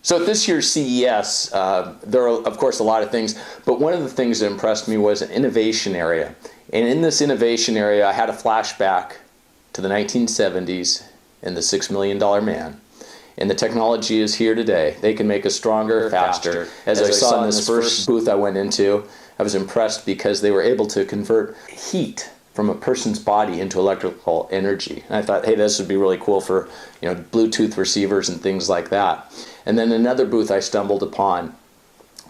So at this year's CES, there are, of course, a lot of things, but one of the things that impressed me was an innovation area. And in this innovation area, I had a flashback to the 1970s and the $6 Million Man. And the technology is here today. They can make us stronger, faster. As I saw in this first booth I went into, I was impressed because they were able to convert heat from a person's body into electrical energy. And I thought, hey, this would be really cool for, Bluetooth receivers and things like that. And then another booth I stumbled upon,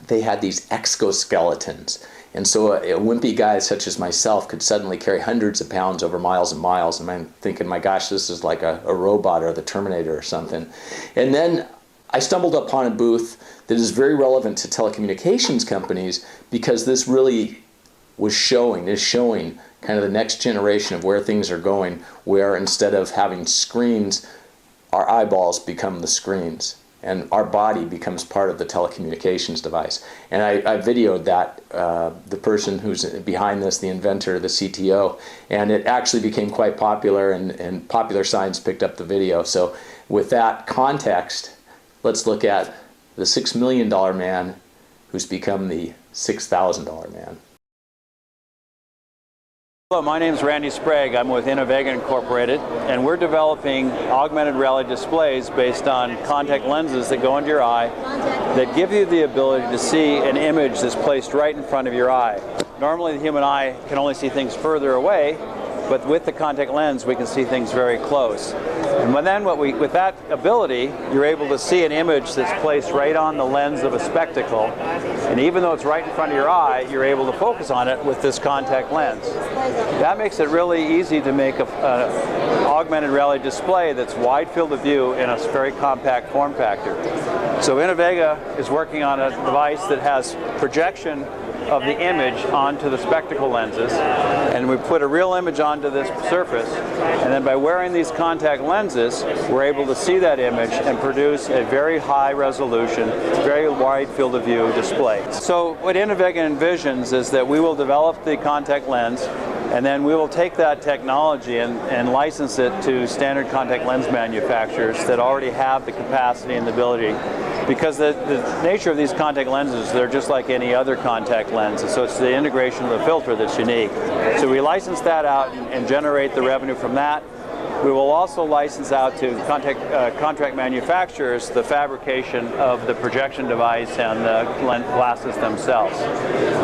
they had these exoskeletons. And so a wimpy guy such as myself could suddenly carry hundreds of pounds over miles and miles. And I'm thinking, my gosh, this is like a robot or the Terminator or something. And then I stumbled upon a booth that is very relevant to telecommunications companies, because this really is showing kind of the next generation of where things are going, where instead of having screens, our eyeballs become the screens and our body becomes part of the telecommunications device. And I videoed that, the person who's behind this, the inventor, the CTO, and it actually became quite popular, and Popular Science picked up the video. So with that context, let's look at the $6 Million Man who's become the $6,000 man. Hello, my name is Randy Sprague. I'm with Innovega Incorporated, and we're developing augmented reality displays based on contact lenses that go into your eye that give you the ability to see an image that's placed right in front of your eye. Normally the human eye can only see things further away, but with the contact lens we can see things very close. And with that ability, you're able to see an image that's placed right on the lens of a spectacle, and even though it's right in front of your eye, you're able to focus on it with this contact lens. That makes it really easy to make an augmented reality display that's wide field of view in a very compact form factor. So Innovega is working on a device that has projection of the image onto the spectacle lenses, and we put a real image onto this surface, and then by wearing these contact lenses we're able to see that image and produce a very high resolution, very wide field of view display. So what Innovega envisions is that we will develop the contact lens, and then we will take that technology and license it to standard contact lens manufacturers that already have the capacity and the ability. Because the nature of these contact lenses, they're just like any other contact lens, and so it's the integration of the filter that's unique. So we license that out and generate the revenue from that. We will also license out to contract manufacturers the fabrication of the projection device and the glasses themselves.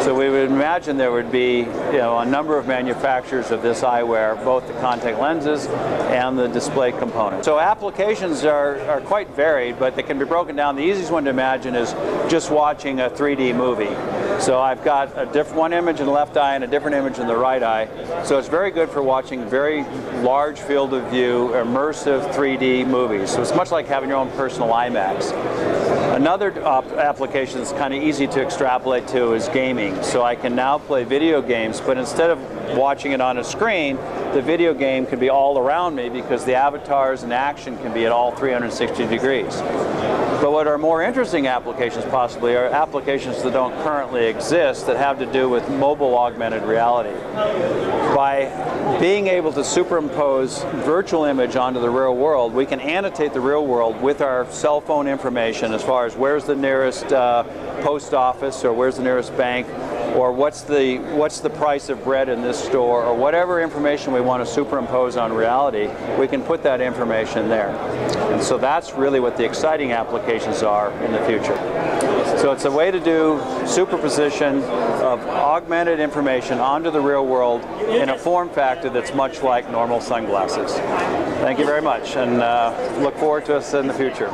So we would imagine there would be a number of manufacturers of this eyewear, both the contact lenses and the display component. So applications are quite varied, but they can be broken down. The easiest one to imagine is just watching a 3D movie. So I've got one image in the left eye and a different image in the right eye. So it's very good for watching very large field of view, immersive 3D movies. So it's much like having your own personal IMAX. Another application that's kind of easy to extrapolate to is gaming. So I can now play video games, but instead of watching it on a screen, the video game can be all around me because the avatars and action can be at all 360 degrees. But what are more interesting applications possibly are applications that don't currently exist that have to do with mobile augmented reality. By being able to superimpose virtual image onto the real world, we can annotate the real world with our cell phone information as far as where's the nearest post office, or where's the nearest bank, or what's the price of bread in this store, or whatever information we want to superimpose on reality, we can put that information there. And so that's really what the exciting applications are in the future. So it's a way to do superposition of augmented information onto the real world in a form factor that's much like normal sunglasses. Thank you very much, and look forward to us in the future.